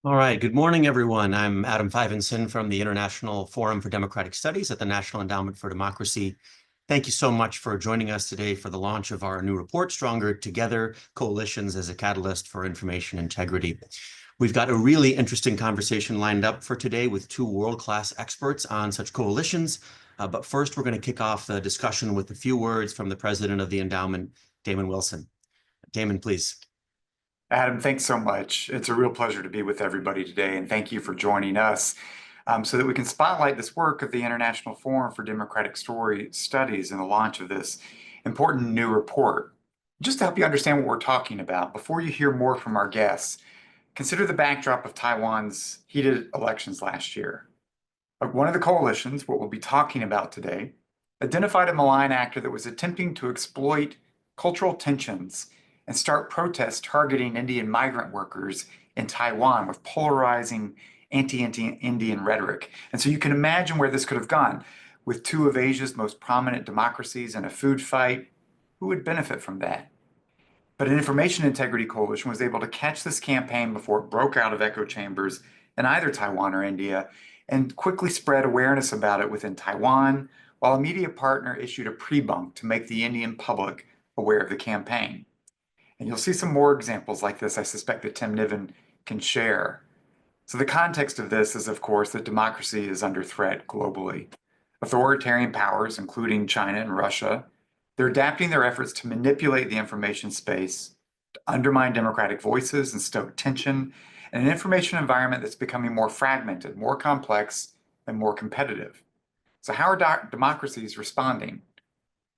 All right, good morning, everyone. I'm Adam Fivenson from the International Forum for Democratic Studies at the National Endowment for Democracy. Thank you so much for joining us today for the launch of our new report, Stronger Together: Coalitions as a Catalyst for Information Integrity. We've got a really interesting conversation lined up for today with two world-class experts on such coalitions. But first, we're going to kick off the discussion with a few words from the president of the endowment, Damon Wilson. Damon, please. Adam, thanks so much. It's a real pleasure to be with everybody today, and thank you for joining us so that we can spotlight this work of the International Forum for Democratic Studies and the launch of this important new report. Just to help you understand what we're talking about, before you hear more from our guests, consider the backdrop of Taiwan's heated elections last year. One of the coalitions, what we'll be talking about today, identified a malign actor that was attempting to exploit cultural tensions and start protests targeting Indian migrant workers in Taiwan with polarizing anti-Indian rhetoric. And so you can imagine where this could have gone. With two of Asia's most prominent democracies in a food fight, who would benefit from that? But an information integrity coalition was able to catch this campaign before it broke out of echo chambers in either Taiwan or India and quickly spread awareness about it within Taiwan, while a media partner issued a pre-bunk to make the Indian public aware of the campaign. And you'll see some more examples like this I suspect that Tim Niven can share. So the context of this is, of course, that democracy is under threat globally. Authoritarian powers, including China and Russia, they're adapting their efforts to manipulate the information space, to undermine democratic voices and stoke tension in an information environment that's becoming more fragmented, more complex, and more competitive. So how are democracies responding?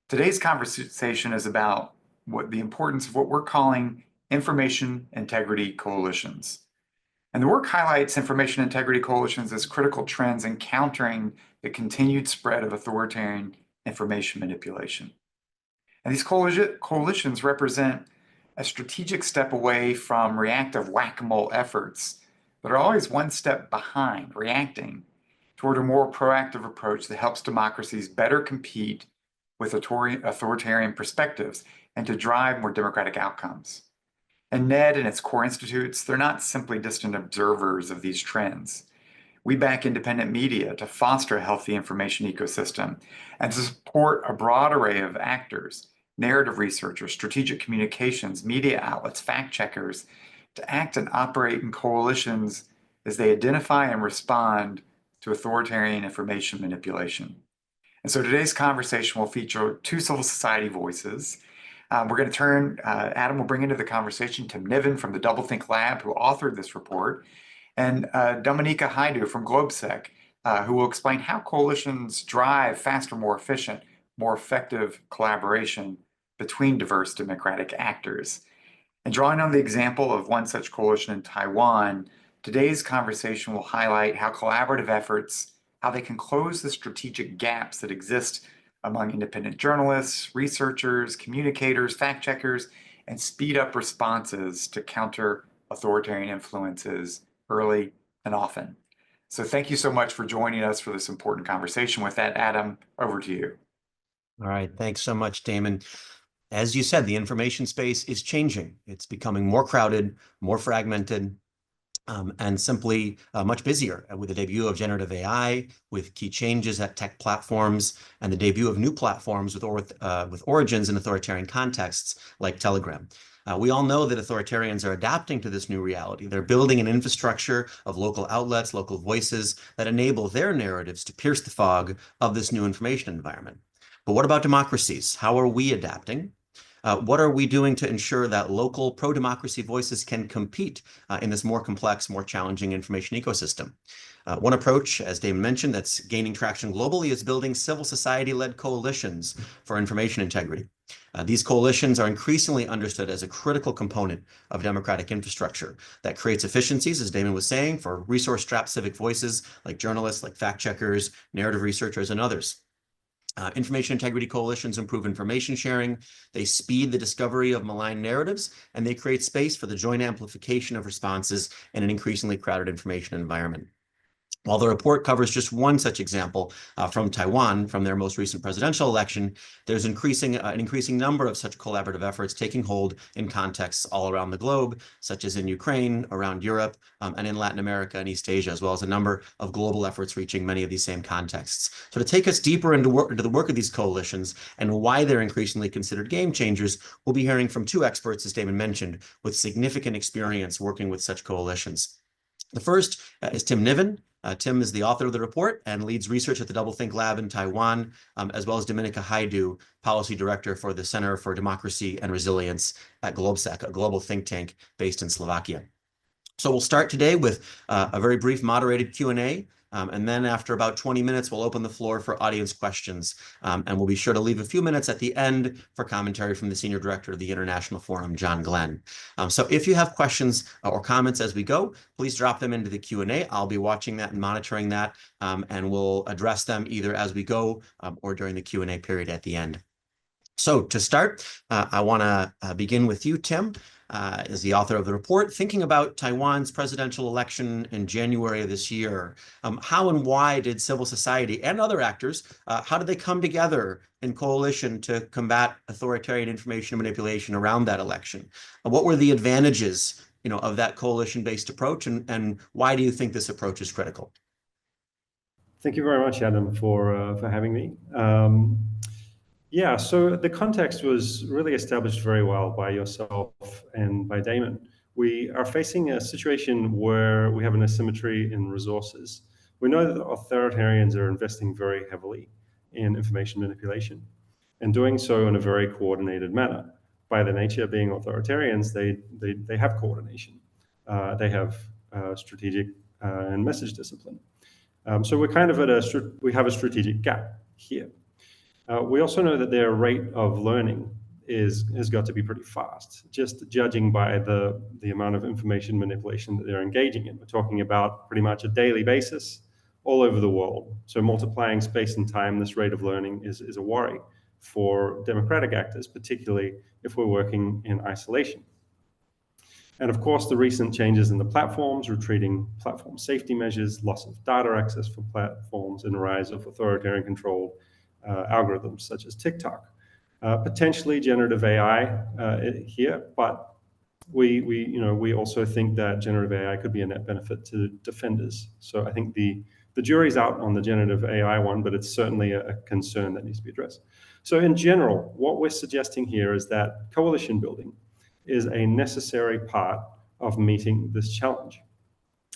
Today's conversation is about the importance of what we're calling information integrity coalitions. And the work highlights information integrity coalitions as critical trends in countering the continued spread of authoritarian information manipulation. And these coalitions represent a strategic step away from reactive whack-a-mole efforts that are always one step behind, reacting toward a more proactive approach that helps democracies better compete with authoritarian perspectives and to drive more democratic outcomes. And NED and its core institutes, they're not simply distant observers of these trends. We back independent media to foster a healthy information ecosystem and to support a broad array of actors, narrative researchers, strategic communications, media outlets, fact checkers, to act and operate in coalitions as they identify and respond to authoritarian information manipulation. And so today's conversation will feature two civil society voices. We're going to turn, Adam will bring into the conversation Tim Niven from the Doublethink Lab, who authored this report, and Dominika Haidu from GlobeSec, who will explain how coalitions drive faster, more efficient, more effective collaboration between diverse democratic actors. And drawing on the example of one such coalition in Taiwan, today's conversation will highlight how collaborative efforts, how they can close the strategic gaps that exist among independent journalists, researchers, communicators, fact checkers, and speed up responses to counter authoritarian influences early and often. So thank you so much for joining us for this important conversation. With that, Adam, over to you. All right, thanks so much, Damon. As you said, the information space is changing. It's becoming more crowded, more fragmented, and simply much busier with the debut of generative AI, with key changes at tech platforms, and the debut of new platforms with origins in authoritarian contexts like Telegram. We all know that authoritarians are adapting to this new reality. They're building an infrastructure of local outlets, local voices that enable their narratives to pierce the fog of this new information environment. But what about democracies? How are we adapting? What are we doing to ensure that local pro-democracy voices can compete in this more complex, more challenging information ecosystem? One approach, as Damon mentioned, that's gaining traction globally is building civil society-led coalitions for information integrity. These coalitions are increasingly understood as a critical component of democratic infrastructure that creates efficiencies, as Damon was saying, for resource-strapped civic voices like journalists, like fact-checkers, narrative researchers, and others. Information integrity coalitions improve information sharing, they speed the discovery of malign narratives, and they create space for the joint amplification of responses in an increasingly crowded information environment. While the report covers just one such example from Taiwan, from their most recent presidential election, there's an increasing number of such collaborative efforts taking hold in contexts all around the globe, such as in Ukraine, around Europe, and in Latin America and East Asia, as well as a number of global efforts reaching many of these same contexts. So to take us deeper into the work of these coalitions and why they're increasingly considered game changers, we'll be hearing from two experts, as Damon mentioned, with significant experience working with such coalitions. The first is Tim Niven. Tim is the author of the report and leads research at the Doublethink Lab in Taiwan, as well as Dominika Hajdu, policy director for the Center for Democracy and Resilience at Globsec, a global think tank based in Slovakia. So we'll start today with a very brief moderated Q&A. And then after about 20 minutes, we'll open the floor for audience questions. And we'll be sure to leave a few minutes at the end for commentary from the Senior Director of the International Forum, John Glenn. So if you have questions or comments as we go, please drop them into the Q&A. I'll be watching that and monitoring that, and we'll address them either as we go or during the Q&A period at the end. So to start, I want to begin with you, Tim, as the author of the report, thinking about Taiwan's presidential election in January of this year. How and why did civil society and other actors, how did they come together in coalition to combat authoritarian information manipulation around that election? What were the advantages, of that coalition-based approach, and why do you think this approach is critical? Thank you very much, Adam, for having me. Yeah, so the context was really established very well by yourself and by Damon. We are facing a situation where we have an asymmetry in resources. We know that the authoritarians are investing very heavily in information manipulation and doing so in a very coordinated manner. By the nature of being authoritarians, they have coordination. They have strategic and message discipline. So we're kind of we have a strategic gap here. We also know that their rate of learning has got to be pretty fast, just judging by the amount of information manipulation that they're engaging in. We're talking about pretty much a daily basis all over the world. So multiplying space and time, this rate of learning is a worry for democratic actors, particularly if we're working in isolation. And of course, the recent changes in the platforms, retreating platform safety measures, loss of data access for platforms, and rise of authoritarian controlled algorithms such as TikTok. Potentially generative AI here, but we also think that generative AI could be a net benefit to defenders. So I think the jury's out on the generative AI one, but it's certainly a concern that needs to be addressed. So in general, what we're suggesting here is that coalition building is a necessary part of meeting this challenge.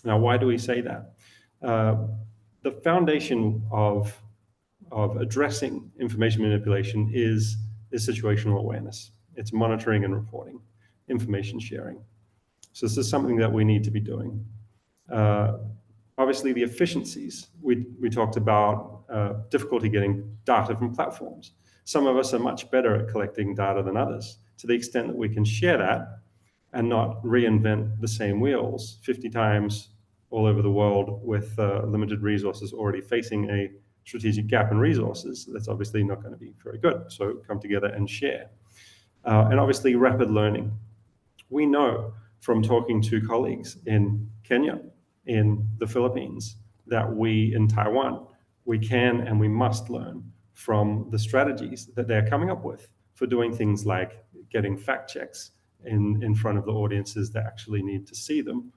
Now, why do we say that? The foundation of addressing information manipulation is situational awareness. It's monitoring and reporting, information sharing. So this is something that we need to be doing. Obviously, the efficiencies. We talked about difficulty getting data from platforms. Some of us are much better at collecting data than others. To the extent that we can share that and not reinvent the same wheels 50 times all over the world with limited resources already facing a strategic gap in resources, that's obviously not going to be very good. So come together and share. And obviously rapid learning. We know from talking to colleagues in Kenya, in the Philippines, that we in Taiwan, we can and we must learn from the strategies that they're coming up with for doing things like getting fact checks in front of the audiences that actually need to see them,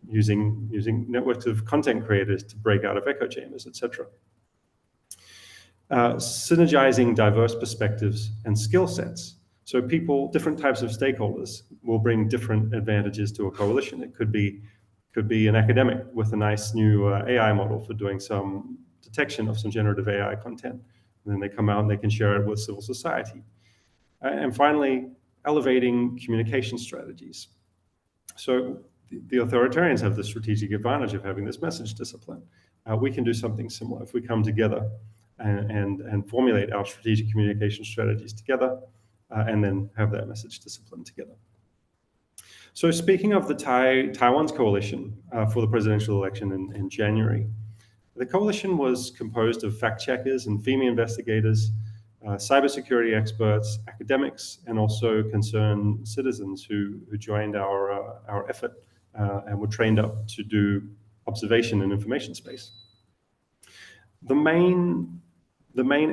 using networks of content creators to break out of echo chambers, etc. Synergizing diverse perspectives and skill sets. So different types of stakeholders will bring different advantages to a coalition. It could be an academic with a nice new AI model for doing some detection of some generative AI content. And then they come out and they can share it with civil society. And finally, elevating communication strategies. So the authoritarians have the strategic advantage of having this message discipline. We can do something similar if we come together and formulate our strategic communication strategies together and then have that message discipline together. So speaking of the Taiwan's coalition for the presidential election in January, the coalition was composed of fact checkers and FEMA investigators, cybersecurity experts, academics, and also concerned citizens who joined our effort and were trained up to do observation and information space. The main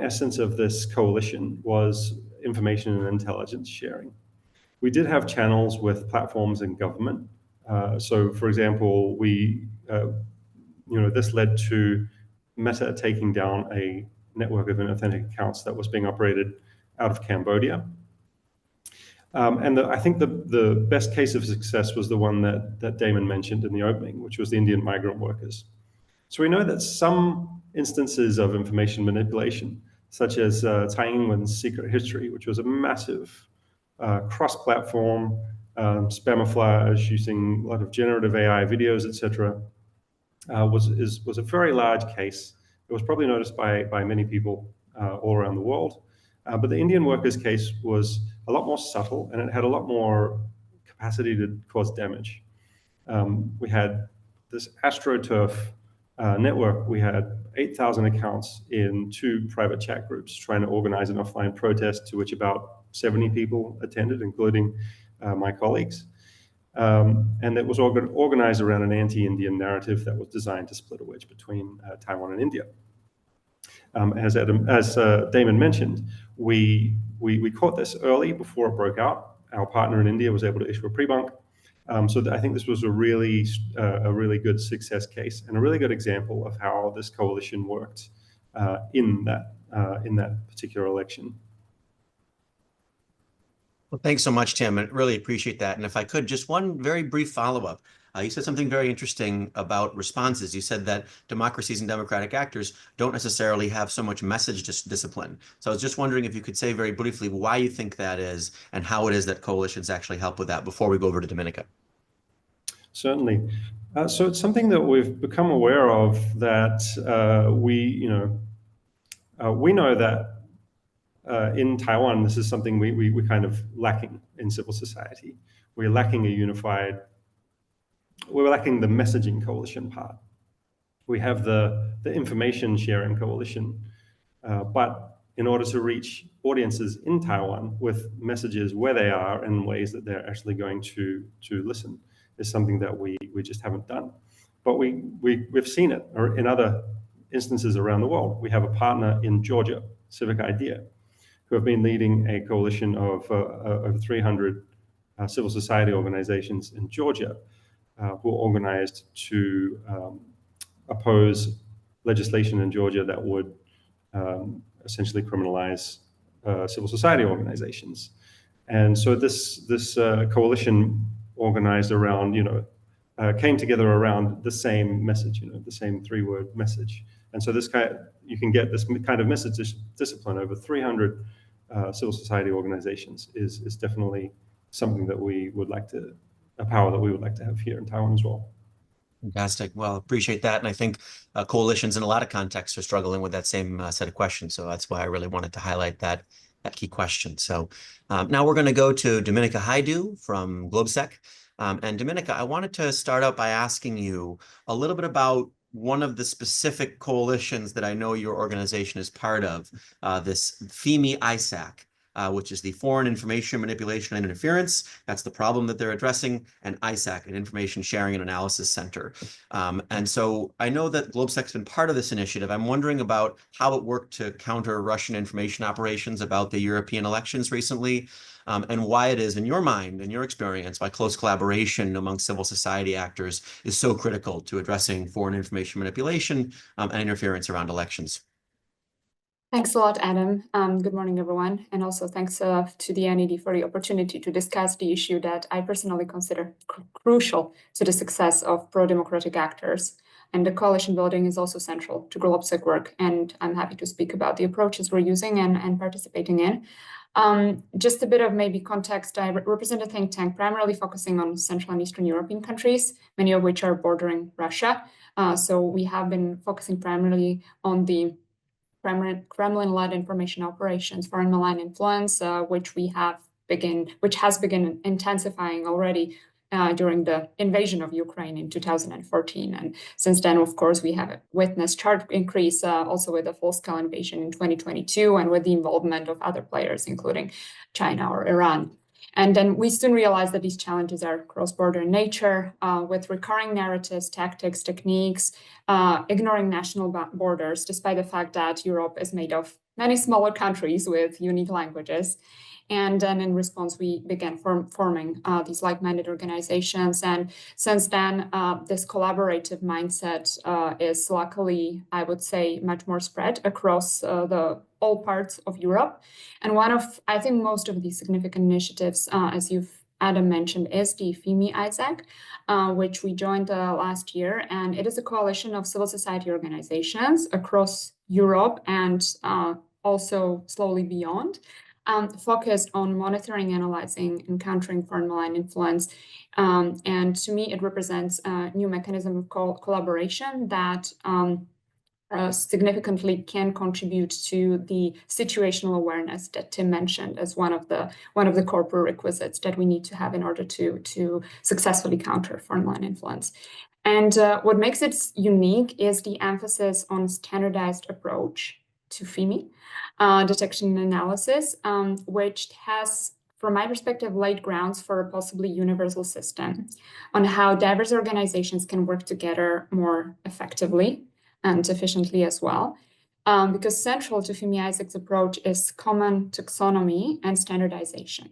essence of this coalition was information and intelligence sharing. We did have channels with platforms and government. So, for example, this led to Meta taking down a network of inauthentic accounts that was being operated out of Cambodia. And I think the best case of success was the one that Damon mentioned in the opening, which was the Indian migrant workers. So we know that some instances of information manipulation, such as Taiwan's secret history, which was a massive cross-platform spamouflage using a lot of generative AI videos, etc., was a very large case. It was probably noticed by many people all around the world. But the Indian workers case was a lot more subtle, and it had a lot more capacity to cause damage. We had this AstroTurf network. We had 8,000 accounts in 2 private chat groups trying to organize an offline protest to which about 70 people attended, including my colleagues. And it was organized around an anti-Indian narrative that was designed to split a wedge between Taiwan and India. As Damon mentioned, we caught this early before it broke out. Our partner in India was able to issue a pre-bunk. So I think this was a really good success case and a really good example of how this coalition worked in that particular election. Well, thanks so much, Tim. I really appreciate that. And if I could, just one very brief follow-up. You said something very interesting about responses. You said that democracies and democratic actors don't necessarily have so much message discipline. So I was just wondering if you could say very briefly why you think that is and how it is that coalitions actually help with that before we go over to Dominica. Certainly. So it's something that we've become aware of, that we know that in Taiwan, this is something we're kind of lacking in civil society. We're lacking the messaging coalition part. We have the information sharing coalition, but in order to reach audiences in Taiwan with messages where they are and ways that they're actually going to listen is something that we just haven't done. But we've seen it in other instances around the world. We have a partner in Georgia, Civic Idea, who have been leading a coalition of over 300 civil society organizations in Georgia, who are organized to oppose legislation in Georgia that would essentially criminalize civil society organizations. And so this coalition organized around, came together around the same message, the same 3-word message. And so you can get this kind of message discipline over 300 civil society organizations is definitely something that a power that we would like to have here in Taiwan as well. Fantastic. Well, appreciate that. And I think coalitions in a lot of contexts are struggling with that same set of questions. So that's why I really wanted to highlight that key question. So now we're going to go to Dominica Haidu from GlobeSec. And Dominica, I wanted to start out by asking you a little bit about one of the specific coalitions that I know your organization is part of, this FIMI ISAC, which is the Foreign Information Manipulation and Interference. That's the problem that they're addressing, and ISAC, an Information Sharing and Analysis Center. And so I know that GlobeSec's been part of this initiative. I'm wondering about how it worked to counter Russian information operations about the European elections recently, and why it is, in your mind, in your experience, why close collaboration among civil society actors is so critical to addressing foreign information manipulation and interference around elections. Thanks a lot, Adam. Good morning, everyone. And also thanks to the NED for the opportunity to discuss the issue that I personally consider crucial to the success of pro-democratic actors. And the coalition building is also central to GlobeSec work. And I'm happy to speak about the approaches we're using and participating in. Just a bit of maybe context, I represent a think tank primarily focusing on Central and Eastern European countries, many of which are bordering Russia. So we have been focusing primarily on the Kremlin-led information operations, foreign malign influence, which has begun intensifying already during the invasion of Ukraine in 2014. And since then, of course, we have witnessed sharp increase also with the full-scale invasion in 2022 and with the involvement of other players, including China or Iran. And then we soon realized that these challenges are cross-border in nature, with recurring narratives, tactics, techniques, ignoring national borders, despite the fact that Europe is made of many smaller countries with unique languages. And then in response, we began forming these like-minded organizations. And since then, this collaborative mindset is luckily, I would say, much more spread across all parts of Europe. And one of, I think, most of these significant initiatives, as Adam mentioned, is the FIMI Isaac, which we joined last year. And it is a coalition of civil society organizations across Europe and also slowly beyond, focused on monitoring, analyzing, and countering foreign malign influence. And to me, it represents a new mechanism of collaboration that significantly can contribute to the situational awareness that Tim mentioned as one of the core prerequisites that we need to have in order to successfully counter foreign malign influence. And what makes it unique is the emphasis on standardized approach to FIMI detection and analysis, which has, from my perspective, laid grounds for a possibly universal system on how diverse organizations can work together more effectively and efficiently as well. Because central to FIMI Isaac's approach is common taxonomy and standardization.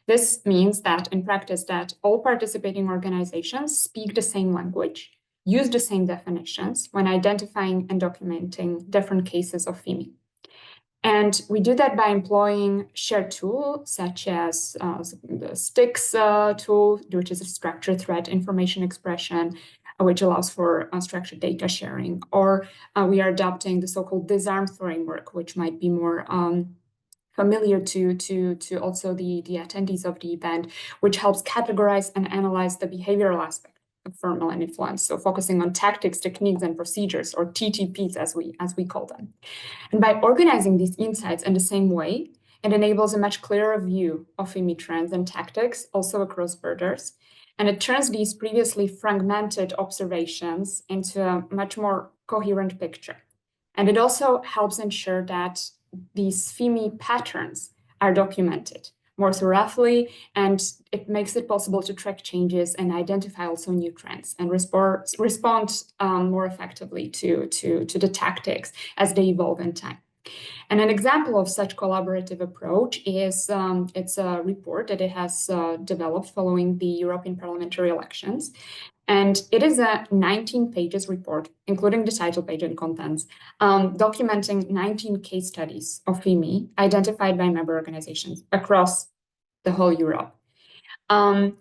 This means that in practice that all participating organizations speak the same language, use the same definitions when identifying and documenting different cases of FIMI. And we do that by employing shared tools such as the STIX tool, which is a structured threat information expression, which allows for structured data sharing. Or we are adopting the so-called disarm framework, which might be more familiar to also the attendees of the event, which helps categorize and analyze the behavioral aspect of foreign malign influence. So focusing on tactics, techniques, and procedures, or TTPs as we call them. And by organizing these insights in the same way, it enables a much clearer view of FIMI trends and tactics, also across borders. And it turns these previously fragmented observations into a much more coherent picture. And it also helps ensure that these FIMI patterns are documented more thoroughly, and it makes it possible to track changes and identify also new trends and respond more effectively to the tactics as they evolve in time. And an example of such collaborative approach is it's a report that it has developed following the European parliamentary elections. And it is a 19 pages report, including the title page and contents, documenting 19 case studies of FIMI identified by member organizations across the whole Europe. And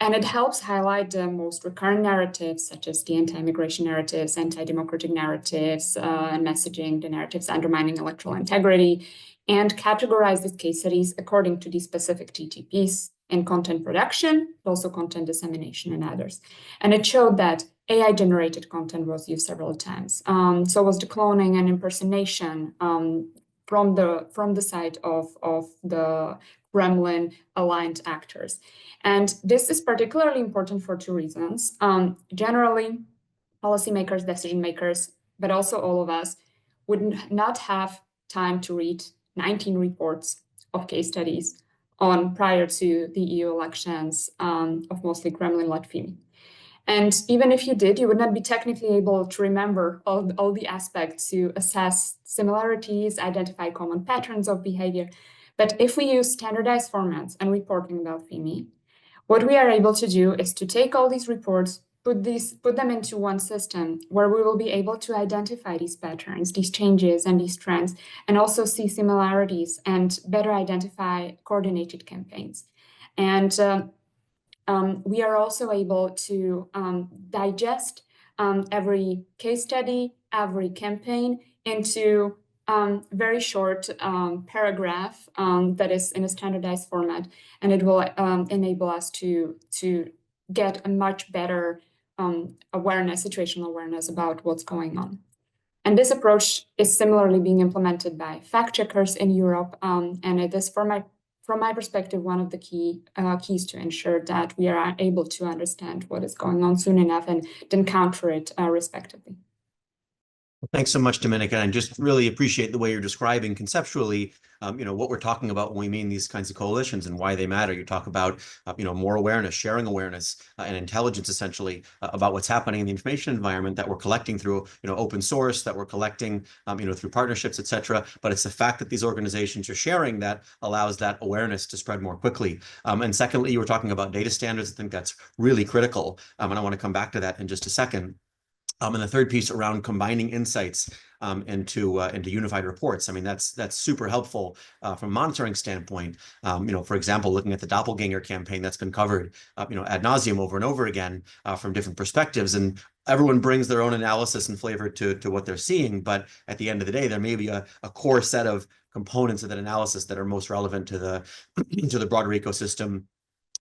it helps highlight the most recurrent narratives, such as the anti-immigration narratives, anti-democratic narratives, and messaging, the narratives undermining electoral integrity, and categorize these case studies according to these specific TTPs in content production, but also content dissemination and others. And it showed that AI-generated content was used several times. So was the cloning and impersonation from the side of the Kremlin-aligned actors. And this is particularly important for two reasons. Generally, policymakers, decision makers, but also all of us would not have time to read 19 reports of case studies on prior to the EU elections of mostly Kremlin-led FIMI. And even if you did, you would not be technically able to remember all the aspects to assess similarities, identify common patterns of behavior. But if we use standardized formats and reporting about FIMI, what we are able to do is to take all these reports, put them into one system where we will be able to identify these patterns, these changes, and these trends, and also see similarities and better identify coordinated campaigns. And we are also able to digest every case study, every campaign into very short paragraph that is in a standardized format, and it will enable us to get a much better situational awareness about what's going on. And this approach is similarly being implemented by fact checkers in Europe, and it is, from my perspective, one of the keys to ensure that we are able to understand what is going on soon enough and then counter it respectively. Thanks so much, Dominica. And I just really appreciate the way you're describing conceptually, what we're talking about when we mean these kinds of coalitions and why they matter. You talk about, more awareness, sharing awareness, and intelligence, essentially, about what's happening in the information environment that we're collecting through, open source, that we're collecting, through partnerships, et cetera. But it's the fact that these organizations are sharing that allows that awareness to spread more quickly. And secondly, you were talking about data standards. I think that's really critical. And I want to come back to that in just a second. And the third piece around combining insights into unified reports. I mean, that's super helpful from a monitoring standpoint. For example, looking at the doppelganger campaign that's been covered, ad nauseum over and over again from different perspectives, and everyone brings their own analysis and flavor to what they're seeing. But at the end of the day, there may be a core set of components of that analysis that are most relevant to the to the broader ecosystem,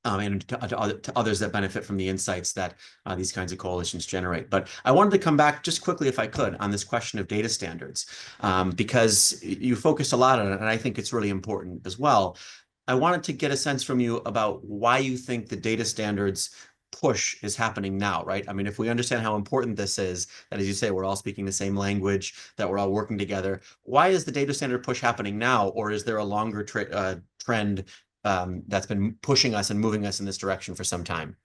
and to others that benefit from the insights that these kinds of coalitions generate. But I wanted to come back just quickly, if I could, on this question of data standards, because you focused a lot on it, and I think it's really important as well. I wanted to get a sense from you about why you think the data standards push is happening now, right? I mean, if we understand how important this is, that, as you say, we're all speaking the same language, that we're all working together, why is the data standard push happening now? Or is there a longer trend that's been pushing us and moving us in this direction for some time?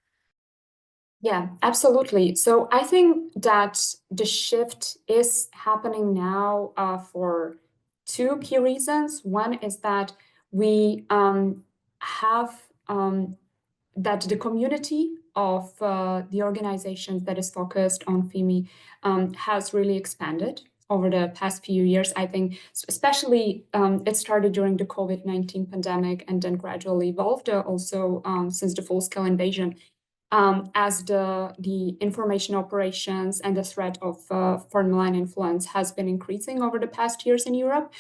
Yeah, absolutely. So I think that the shift is happening now for two key reasons. One is that we have that the community of the organizations that is focused on FIMI has really expanded over the past few years. I think especially it started during the COVID-19 pandemic and then gradually evolved also since the full-scale invasion, as the information operations and the threat of foreign malign influence has been increasing over the past years in Europe.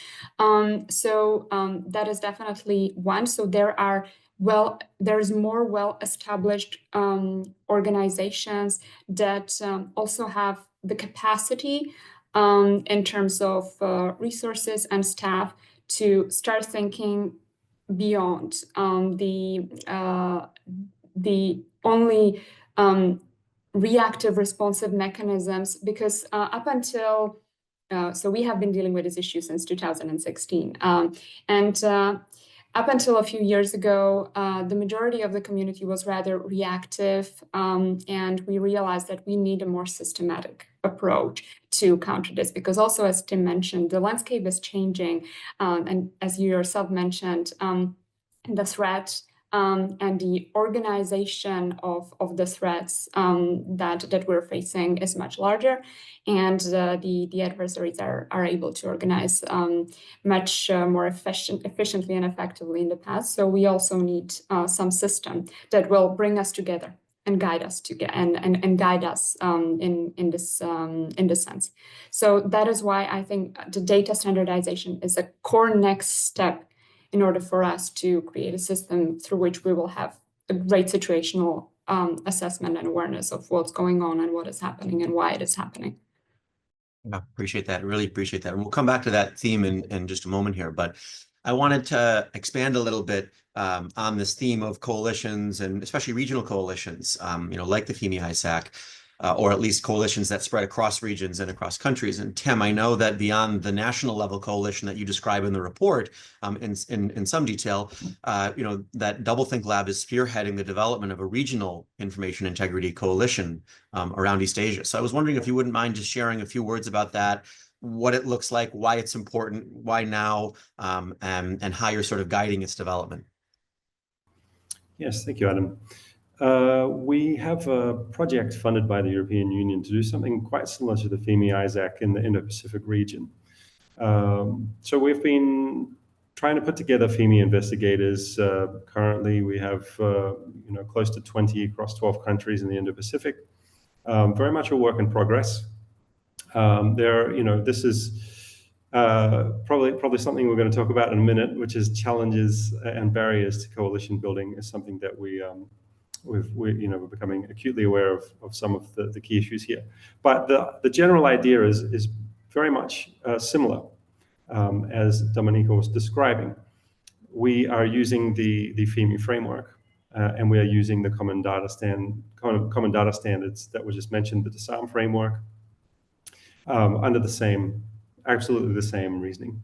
So that is definitely one. So there's more well-established organizations that also have the capacity in terms of resources and staff to start thinking beyond the only reactive responsive mechanisms, because up until so we have been dealing with this issue since 2016, and up until a few years ago, the majority of the community was rather reactive, and we realized that we need a more systematic approach to counter this, because also, as Tim mentioned, the landscape is changing, and as you yourself mentioned, the threat and the organization of the threats that we're facing is much larger, and the adversaries are able to organize much more efficiently and effectively in the past. So we also need some system that will bring us together and guide us and guide us in this sense. So that is why I think the data standardization is a core next step in order for us to create a system through which we will have a great situational assessment and awareness of what's going on and what is happening and why it is happening. Yeah, appreciate that. Really appreciate that. And we'll come back to that theme in just a moment here. But I wanted to expand a little bit on this theme of coalitions, and especially regional coalitions, like the FIMI ISAC, or at least coalitions that spread across regions and across countries. And Tim, I know that beyond the national level coalition that you describe in the report in some detail, that Doublethink Lab is spearheading the development of a regional information integrity coalition around East Asia. So I was wondering if you wouldn't mind just sharing a few words about that, what it looks like, why it's important, why now, and how you're sort of guiding its development. Yes, thank you, Adam. We have a project funded by the European Union to do something quite similar to the FIMI ISAC in the Indo-Pacific region. So we've been trying to put together FIMI investigators. Currently, we have close to 20 across 12 countries in the Indo-Pacific. Very much a work in progress. This is probably something we're going to talk about in a minute, which is challenges and barriers to coalition building, is something that we're becoming acutely aware of some of the key issues here. But the general idea is very much similar, as Dominica was describing. We are using the FIMI framework, and we are using the common data standards that were just mentioned, the disarm framework, under absolutely the same reasoning.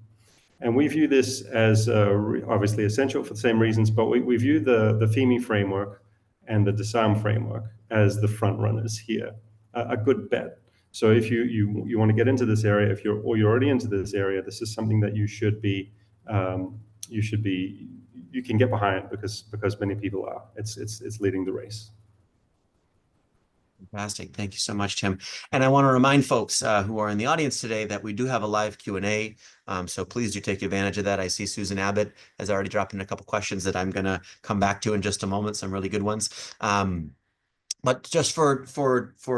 And we view this as obviously essential for the same reasons, but we view the FEMI framework and the disarm framework as the front runners here, a good bet. So if you want to get into this area, if you're already into this area, this is something that you can get behind because many people are. It's leading the race. Fantastic. Thank you so much, Tim. And I want to remind folks who are in the audience today that we do have a live Q&A. So please do take advantage of that. I see Susan Abbott has already dropped in a couple questions that I'm going to come back to in just a moment, some really good ones. But just for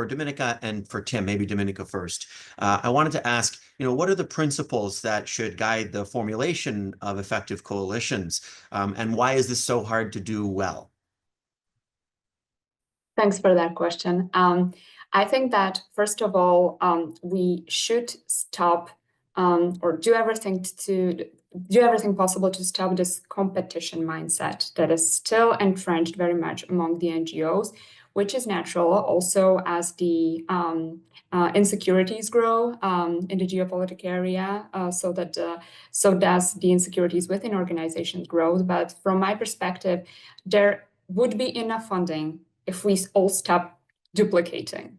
Dominica and for Tim, maybe Dominica first, I wanted to ask, what are the principles that should guide the formulation of effective coalitions? And why is this so hard to do well? Thanks for that question. I think that, first of all, we should stop or do everything possible to stop this competition mindset that is still entrenched very much among the NGOs, which is natural also as the insecurities grow in the geopolitical area, so does the insecurities within organizations grow. But from my perspective, there would be enough funding if we all stop duplicating,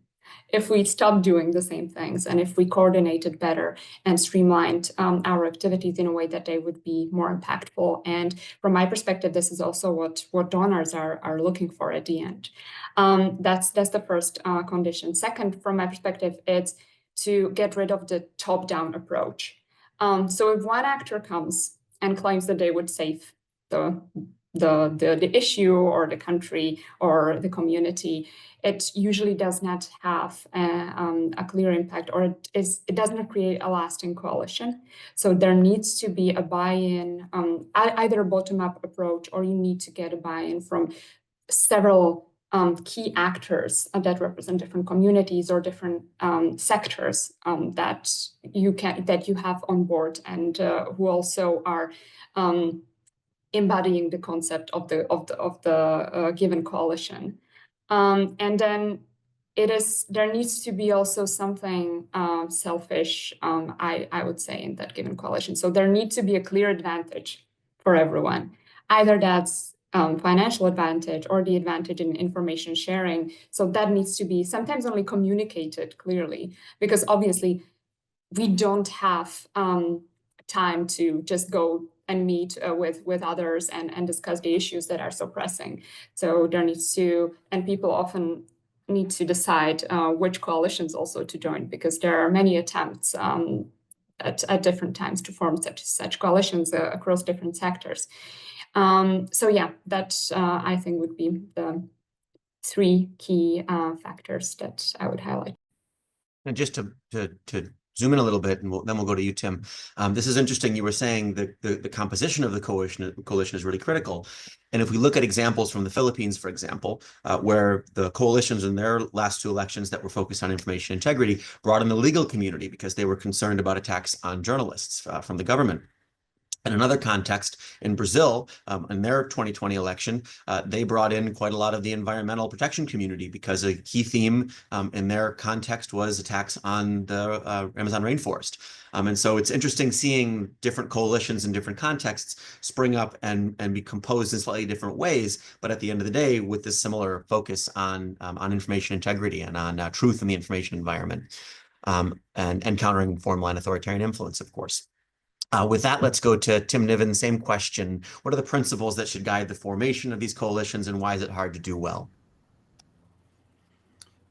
if we stop doing the same things, and if we coordinated better and streamlined our activities in a way that they would be more impactful. And from my perspective, this is also what donors are looking for at the end. That's the first condition. Second, from my perspective, it's to get rid of the top-down approach. So if one actor comes and claims that they would save the issue or the country or the community, it usually does not have a clear impact, or it does not create a lasting coalition. So there needs to be a buy-in, either a bottom-up approach, or you need to get a buy-in from several key actors that represent different communities or different sectors that you have on board, and who also are embodying the concept of the given coalition. And then there needs to be also something selfish, I would say, in that given coalition. So there needs to be a clear advantage for everyone. Either that's financial advantage or the advantage in information sharing. So that needs to be sometimes only communicated clearly, because obviously we don't have time to just go and meet with others and discuss the issues that are so pressing. So there needs to, and people often need to decide which coalitions also to join, because there are many attempts at different times to form such coalitions across different sectors. So yeah, that I think would be the three key factors that I would highlight. And just to zoom in a little bit, and then we'll go to you, Tim. This is interesting. You were saying that the composition of the coalition is really critical. And if we look at examples from the Philippines, for example, where the coalitions in their last two elections that were focused on information integrity brought in the legal community because they were concerned about attacks on journalists from the government. In another context, in Brazil, in their 2020 election, they brought in quite a lot of the environmental protection community because a key theme in their context was attacks on the Amazon rainforest. And so it's interesting seeing different coalitions in different contexts spring up and be composed in slightly different ways, but at the end of the day, with this similar focus on information integrity and on truth in the information environment, and countering foreign line authoritarian influence, of course. With that, let's go to Tim Niven. Same question. What are the principles that should guide the formation of these coalitions, and why is it hard to do well?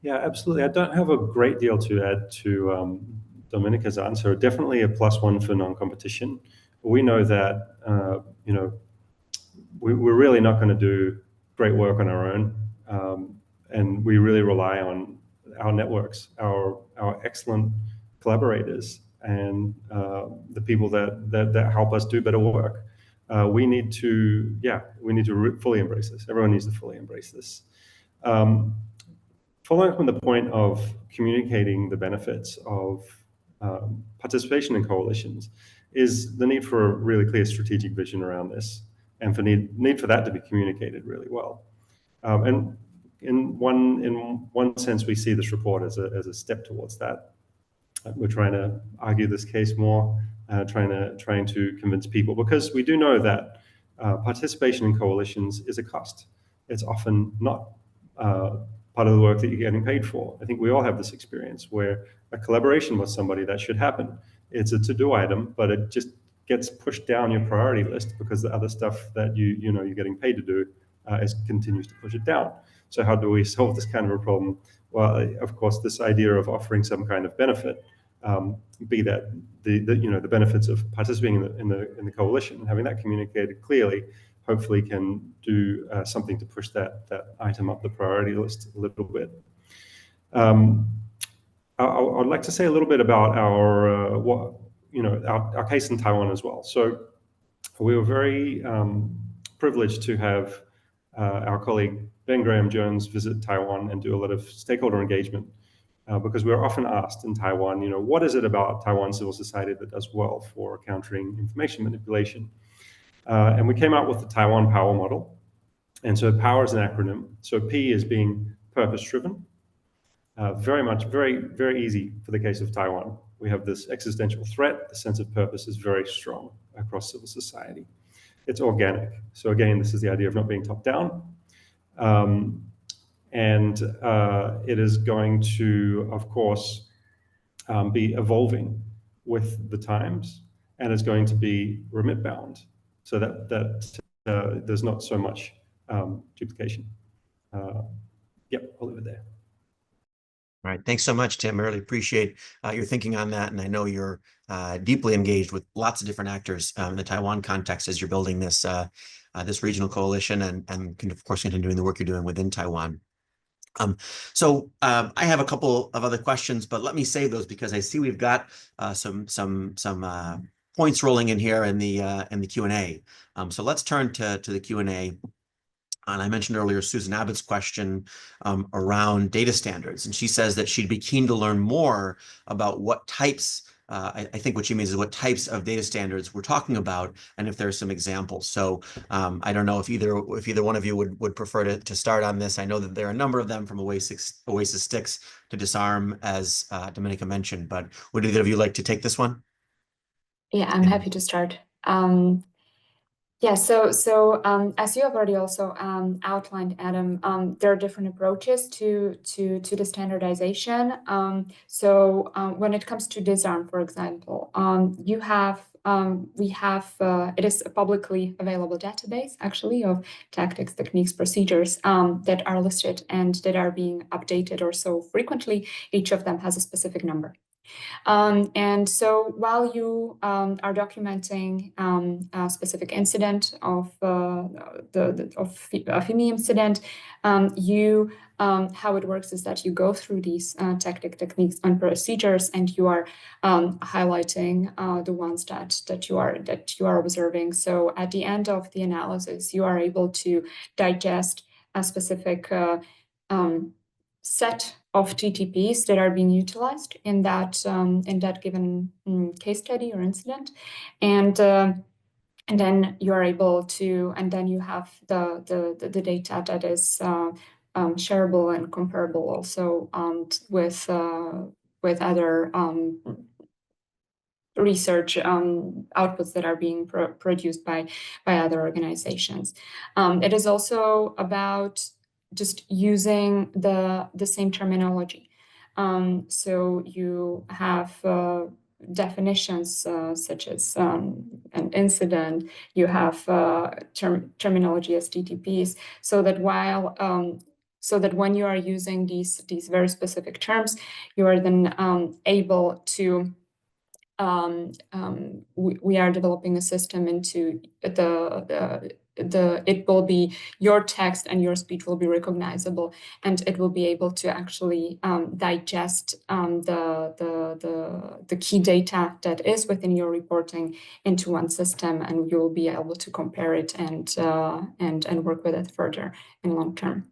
Yeah, absolutely. I don't have a great deal to add to Dominica's answer. Definitely a +1 for non-competition. We know that we're really not going to do great work on our own, and we really rely on our networks, our excellent collaborators, and the people that help us do better work. We need to fully embrace this. Everyone needs to fully embrace this. Following from the point of communicating the benefits of participation in coalitions is the need for a really clear strategic vision around this, and for need for that to be communicated really well. And in one sense, we see this report as a step towards that. we're trying to argue this case more, trying to convince people, because we do know that participation in coalitions is a cost. It's often not part of the work that you're getting paid for. I think we all have this experience where a collaboration with somebody that should happen. It's a to-do item, but it just gets pushed down your priority list because the other stuff that you're getting paid to do continues to push it down. So how do we solve this kind of a problem? Well, of course, this idea of offering some kind of benefit, be that the benefits of participating in the coalition, and having that communicated clearly, hopefully can do something to push that item up the priority list a little bit. I'd like to say a little bit about our case in Taiwan as well. So we were very privileged to have our colleague Ben Graham-Jones visit Taiwan and do a lot of stakeholder engagement, because we're often asked in Taiwan, what is it about Taiwan civil society that does well for countering information manipulation? And we came out with the Taiwan Power Model. And so power is an acronym. So P is being purpose-driven. Very, very easy for the case of Taiwan. We have this existential threat. The sense of purpose is very strong across civil society. It's organic. So again, this is the idea of not being top-down. And it is going to, of course, be evolving with the times, and it's going to be remit-bound, so that there's not so much duplication. Yep, I'll leave it there. All right. Thanks so much, Tim. I really appreciate your thinking on that. And I know you're deeply engaged with lots of different actors in the Taiwan context as you're building this this regional coalition, and can, of course, continue doing the work you're doing within Taiwan. So I have a couple of other questions, but let me save those because I see we've got some points rolling in here in the Q&A. So let's turn to the Q&A. And I mentioned earlier Susan Abbott's question around data standards, and she says that she'd be keen to learn more about what types, I think what she means is what types of data standards we're talking about, and if there's some examples. So I don't know if either one of you would prefer to start on this. I know that there are a number of them, from Oasis Sticks to Disarm, as Dominica mentioned, but would either of you like to take this one? Yeah, I'm happy to start. Yeah, so as you have already also outlined, Adam, there are different approaches to the standardization. So when it comes to Disarm, for example, we have it is a publicly available database, actually, of tactics, techniques, procedures that are listed and that are being updated or so frequently. Each of them has a specific number. And so while you are documenting a specific incident of FIMI incident, how it works is that you go through these techniques and procedures, and you are highlighting the ones that you are observing. So at the end of the analysis, you are able to digest a specific set of TTPs that are being utilized in that given case study or incident, and then you are able to, and then you have the data that is shareable and comparable also with other research outputs that are being produced by other organizations. It is also about just using the same terminology. So you have definitions such as an incident, you have terminology as TTPs, so that when you are using these very specific terms, you are then able to we are developing a system into it will be your text and your speech will be recognizable, and it will be able to actually digest the key data that is within your reporting into one system, and you will be able to compare it and work with it further in long term.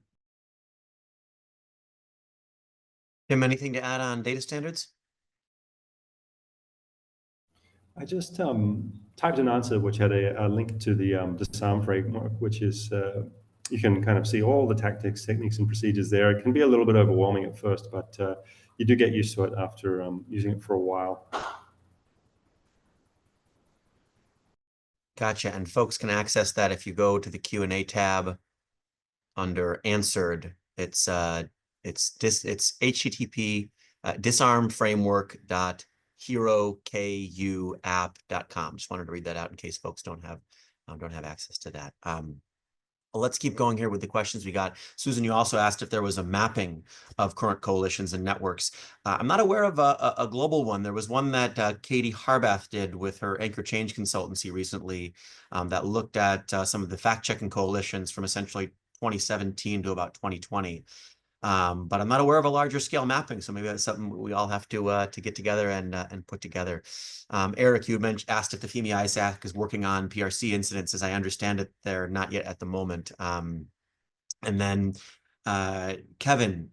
Tim, anything to add on data standards? I just typed an answer which had a link to the Disarm framework, which is you can kind of see all the tactics, techniques, and procedures there. It can be a little bit overwhelming at first, but you do get used to it after using it for a while. Gotcha. And folks can access that if you go to the Q&A tab under answered. It's http disarmframework.herokuapp.com. Just wanted to read that out in case folks don't have access to that. Well, let's keep going here with the questions we got. Susan, you also asked if there was a mapping of current coalitions and networks. I'm not aware of a global one. There was one that Katie Harbath did with her Anchor Change consultancy recently that looked at some of the fact-checking coalitions from essentially 2017 to about 2020. But I'm not aware of a larger scale mapping, so maybe that's something we all have to get together and put together. Eric, you asked if the FEMI ISAC is working on PRC incidents. As I understand it, they're not yet at the moment. And then Kevin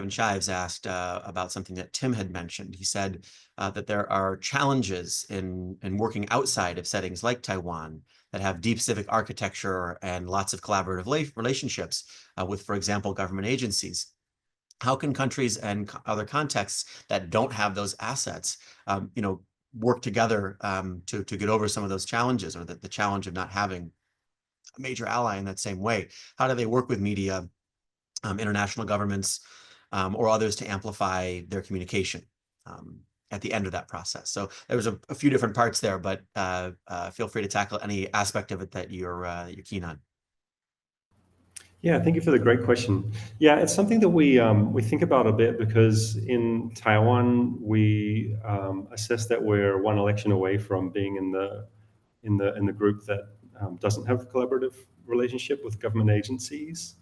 Shives asked about something that Tim had mentioned. He said that there are challenges in working outside of settings like Taiwan that have deep civic architecture and lots of collaborative relationships with, for example, government agencies. How can countries and other contexts that don't have those assets, work together to get over some of those challenges, or the challenge of not having a major ally in that same way? How do they work with media, international governments, or others to amplify their communication at the end of that process? So there was a few different parts there, but feel free to tackle any aspect of it that you're keen on. Yeah, thank you for the great question. Yeah, it's something that we think about a bit, because in Taiwan we assess that we're one election away from being in the group that doesn't have a collaborative relationship with government agencies.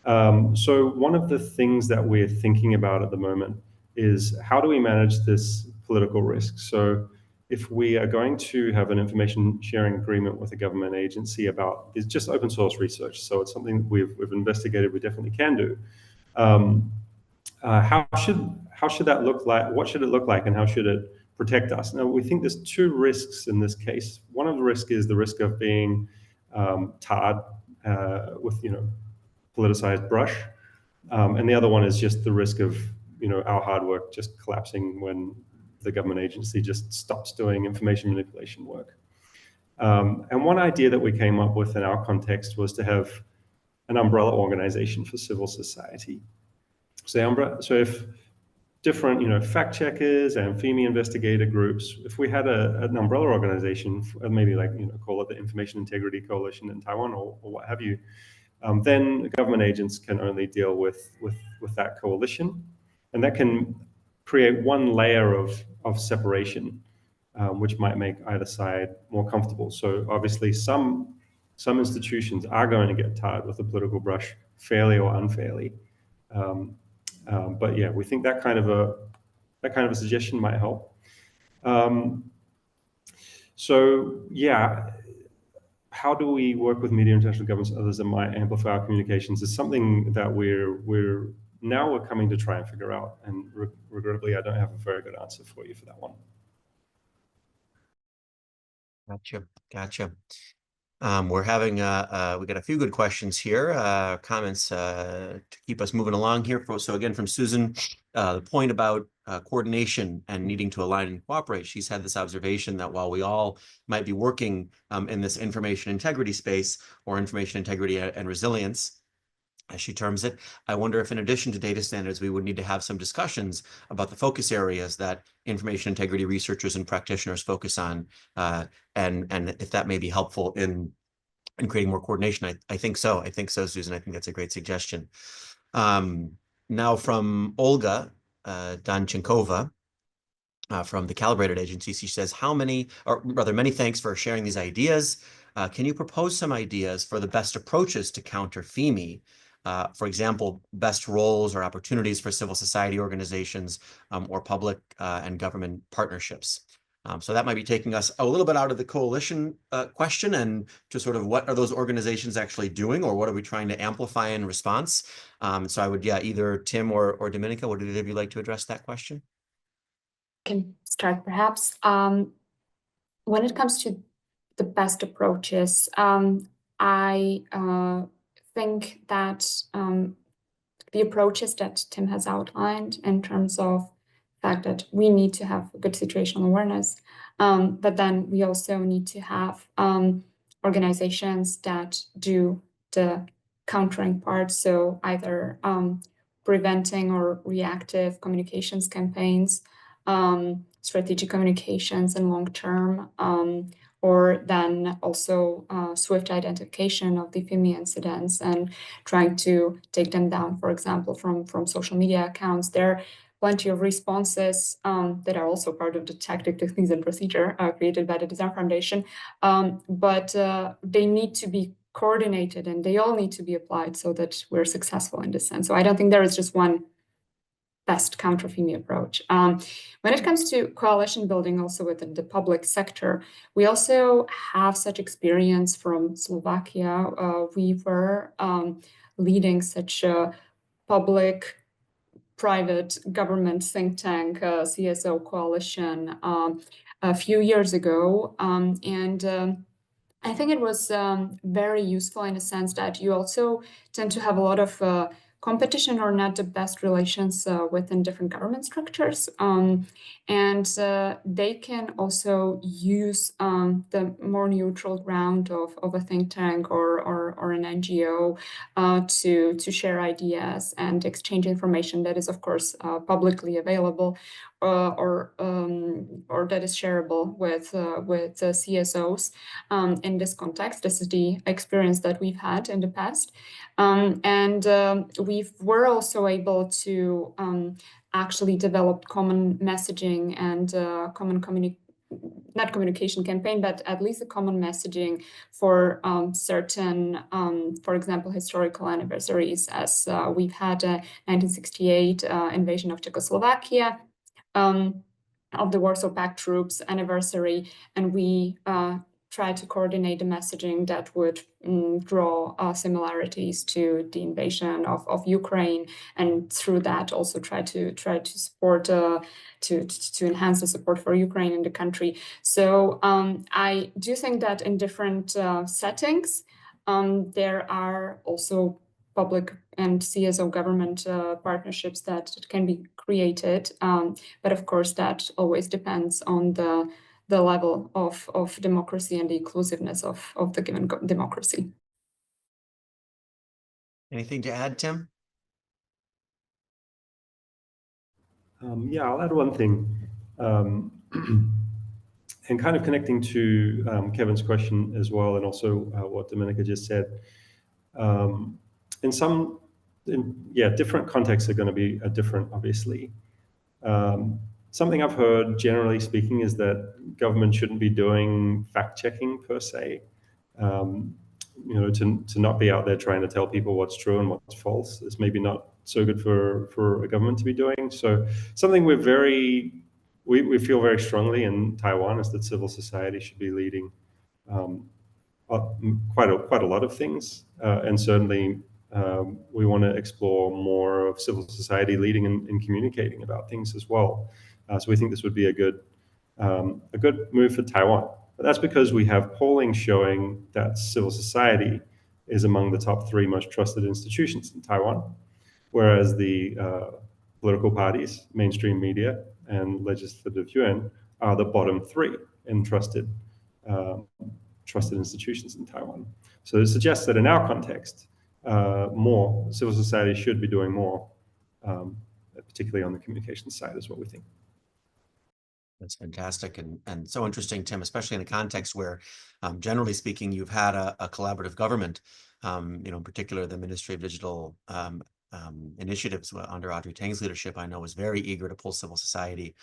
So one of the things that we're thinking about at the moment is, how do we manage this political risk? So if we are going to have an information sharing agreement with a government agency about, it's just open source research, so it's something we've investigated, we definitely can do. How should that look like? What should it look like, and how should it protect us? Now, we think there's two risks in this case. One of the risks is the risk of being tarred with politicized brush, and the other one is just the risk of our hard work just collapsing when the government agency just stops doing information manipulation work. And one idea that we came up with in our context was to have an umbrella organization for civil society. So if different fact checkers and FEMI investigator groups, if we had an umbrella organization, maybe call it the Information Integrity Coalition in Taiwan or what have you, then government agents can only deal with that coalition, and that can create one layer of separation, which might make either side more comfortable. So obviously some institutions are going to get tarred with a political brush, fairly or unfairly. But yeah, we think that kind of a suggestion might help. So yeah, how do we work with media, international governments, and others that might amplify our communications is something that we're coming to try and figure out. And regrettably, I don't have a very good answer for you for that one. Gotcha. We're having we got a few good questions here, comments to keep us moving along here. So again, from Susan, the point about coordination and needing to align and cooperate. She's had this observation that while we all might be working in this information integrity space, or information integrity and resilience, as she terms it, I wonder if in addition to data standards, we would need to have some discussions about the focus areas that information integrity researchers and practitioners focus on, and if that may be helpful in creating more coordination. I think so, Susan. I think that's a great suggestion. Now from Olga Danchenkova, from the Calibrated Agency, she says, many thanks for sharing these ideas. Can you propose some ideas for the best approaches to counter FEMI? For example, best roles or opportunities for civil society organizations or public and government partnerships. So that might be taking us a little bit out of the coalition question, and to sort of what are those organizations actually doing, or what are we trying to amplify in response? So I would, either Tim or Dominica, would either of you like to address that question? I can start perhaps. When it comes to the best approaches, I think that the approaches that Tim has outlined in terms of fact that we need to have good situational awareness, but then we also need to have organizations that do the countering part, so either preventing or reactive communications campaigns, strategic communications and long-term, or then also swift identification of the FIMI incidents and trying to take them down, for example, from social media accounts. There are plenty of responses that are also part of the tactic, techniques, and procedure created by the Design Foundation, but they need to be coordinated and they all need to be applied so that we're successful in this sense. So I don't think there is just one best counter-FIMI approach. When it comes to coalition building also within the public sector, we also have such experience from Slovakia. We were leading such a public-private government think tank, CSO coalition, a few years ago. I think it was very useful in the sense that you also tend to have a lot of competition or not the best relations within different government structures. They can also use the more neutral ground of a think tank or an NGO to share ideas and exchange information that is, of course, publicly available or that is shareable with CSOs. In this context, this is the experience that we've had in the past. We were also able to actually develop common messaging and not communication campaign, but at least a common messaging for certain, for example, historical anniversaries, as we've had a 1968 invasion of Czechoslovakia, of the Warsaw Pact troops anniversary, and we try to coordinate the messaging that would draw similarities to the invasion of Ukraine, and through that also try to support to enhance the support for Ukraine in the country. So I do think that in different settings there are also public and CSO government partnerships that can be created, but of course that always depends on the level of democracy and the inclusiveness of the given democracy. Anything to add, Tim? Yeah, I'll add one thing. And kind of connecting to Kevin's question as well, and also what Dominika just said. Different contexts are going to be different, obviously. Something I've heard, generally speaking, is that government shouldn't be doing fact-checking per se. To not be out there trying to tell people what's true and what's false is maybe not so good for a government to be doing. So something we feel very strongly in Taiwan is that civil society should be leading quite a lot of things, and certainly we want to explore more of civil society leading and communicating about things as well. So we think this would be a good move for Taiwan. But that's because we have polling showing that civil society is among the top 3 most trusted institutions in Taiwan, whereas the political parties, mainstream media, and legislative yuan are the bottom 3 in trusted institutions in Taiwan. So it suggests that in our context, more civil society should be doing more, particularly on the communications side, is what we think. That's fantastic and so interesting, Tim, especially in the context where, generally speaking, you've had a collaborative government. In particular, the Ministry of Digital Initiatives under Audrey Tang's leadership, I know, was very eager to pull civil society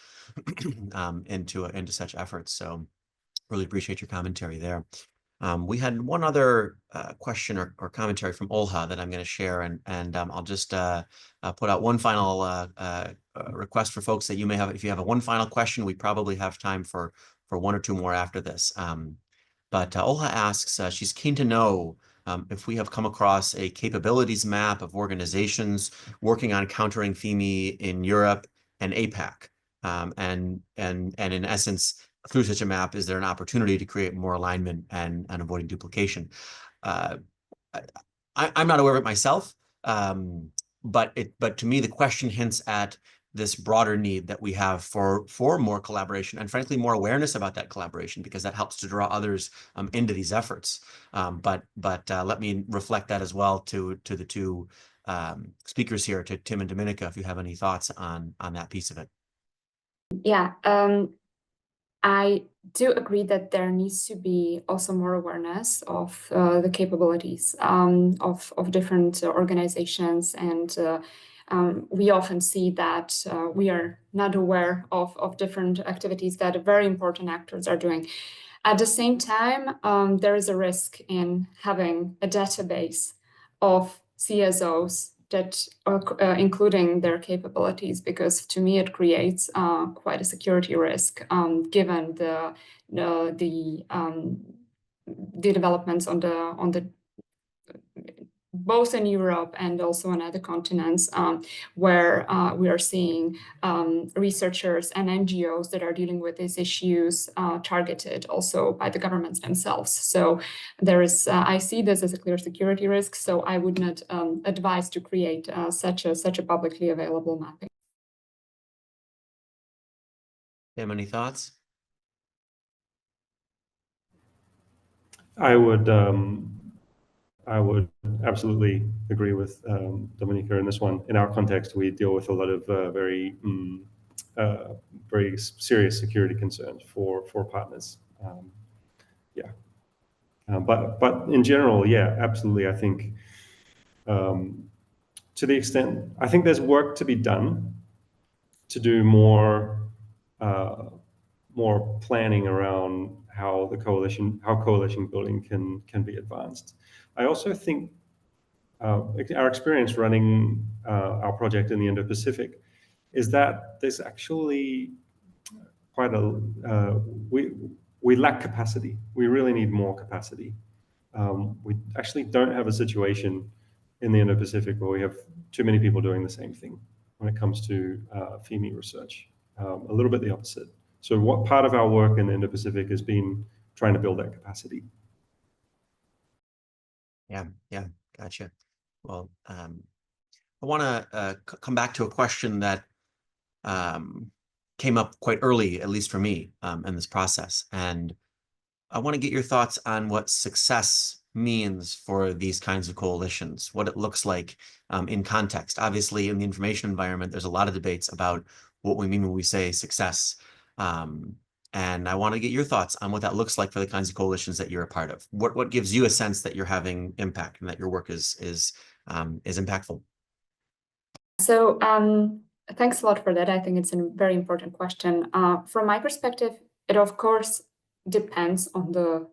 into such efforts. So, really appreciate your commentary there. We had one other question or commentary from Olha that I'm going to share, and I'll just put out one final request for folks that you may have. If you have one final question, we probably have time for 1 or 2 more after this. But Olha asks, she's keen to know if we have come across a capabilities map of organizations working on countering FIMI in Europe and APAC, and in essence, through such a map, is there an opportunity to create more alignment and avoiding duplication? I'm not aware of it myself, but to me, the question hints at this broader need that we have for more collaboration and frankly more awareness about that collaboration, because that helps to draw others into these efforts. But let me reflect that as well to the two speakers here, to Tim and Dominica, if you have any thoughts on that piece of it. Yeah, I do agree that there needs to be also more awareness of the capabilities of different organizations, and we often see that we are not aware of different activities that very important actors are doing. At the same time, there is a risk in having a database of CSOs that including their capabilities, because to me it creates quite a security risk, given the developments on the both in Europe and also on other continents, where we are seeing researchers and NGOs that are dealing with these issues targeted also by the governments themselves. So there is, I see this as a clear security risk. So I would not advise to create such a publicly available mapping. Tim, any thoughts? I would absolutely agree with Dominica in this one. In our context, we deal with a lot of very serious security concerns for partners. But in general, yeah, absolutely. I think to the extent, I think there's work to be done to do more planning around how coalition building can be advanced. I also think our experience running our project in the Indo-Pacific is that there's actually quite we lack capacity. We really need more capacity. We actually don't have a situation in the Indo-Pacific where we have too many people doing the same thing when it comes to FEMI research. A little bit the opposite. So what part of our work in the Indo-Pacific has been trying to build that capacity. Yeah, gotcha. Well, I want to come back to a question that came up quite early, at least for me, in this process. And I want to get your thoughts on what success means for these kinds of coalitions, what it looks like in context. Obviously, in the information environment, there's a lot of debates about what we mean when we say success. And I want to get your thoughts on what that looks like for the kinds of coalitions that you're a part of. What gives you a sense that you're having impact and that your work is impactful? So thanks a lot for that. I think it's a very important question. From my perspective, it of course depends on the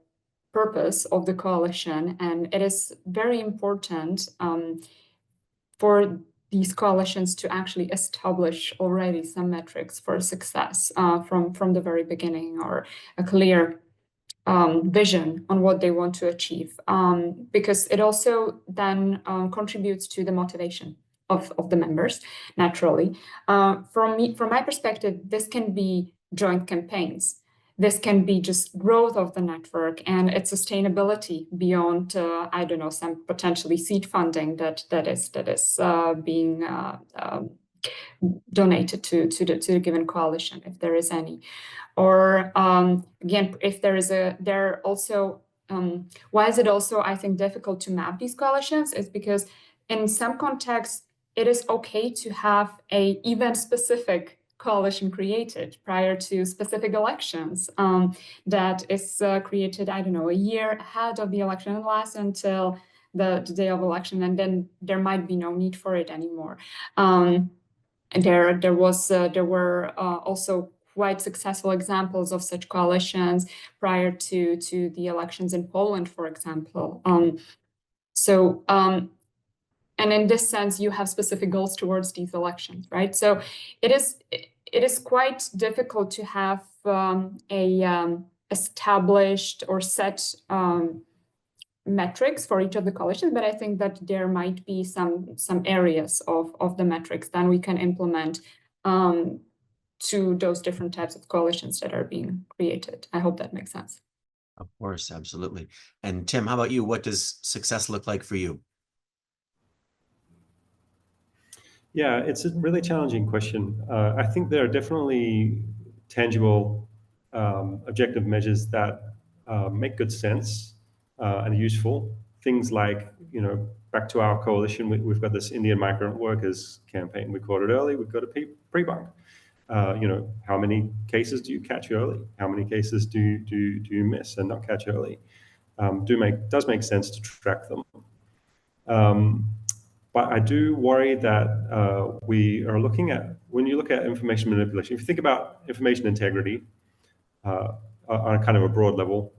purpose of the coalition, and it is very important for these coalitions to actually establish already some metrics for success from the very beginning, or a clear vision on what they want to achieve, because it also then contributes to the motivation of the members, naturally. From my perspective, this can be joint campaigns. This can be just growth of the network and its sustainability beyond, I don't know, some potentially seed funding that is being donated to the given coalition, if there is any. Or again, if there also, why is it also, I think, difficult to map these coalitions is because in some contexts, it is okay to have a event-specific coalition created prior to specific elections that is created, I don't know, a year ahead of the election and lasts until the day of election, and then there might be no need for it anymore. There were also quite successful examples of such coalitions prior to the elections in Poland, for example. And in this sense, you have specific goals towards these elections, right? So it is quite difficult to have established or set metrics for each of the coalitions, but I think that there might be some areas of the metrics that we can implement to those different types of coalitions that are being created. I hope that makes sense. Of course, absolutely. And Tim, how about you? What does success look like for you? Yeah, it's a really challenging question. I think there are definitely tangible, objective measures that make good sense and are useful. Things like, back to our coalition, we've got this Indian migrant workers campaign. We caught it early. We've got a pre-bunk. How many cases do you catch early? How many cases do you miss and not catch early? Does make sense to track them. But I do worry that we are looking at, when you look at information manipulation, if you think about information integrity on a kind of a broad level,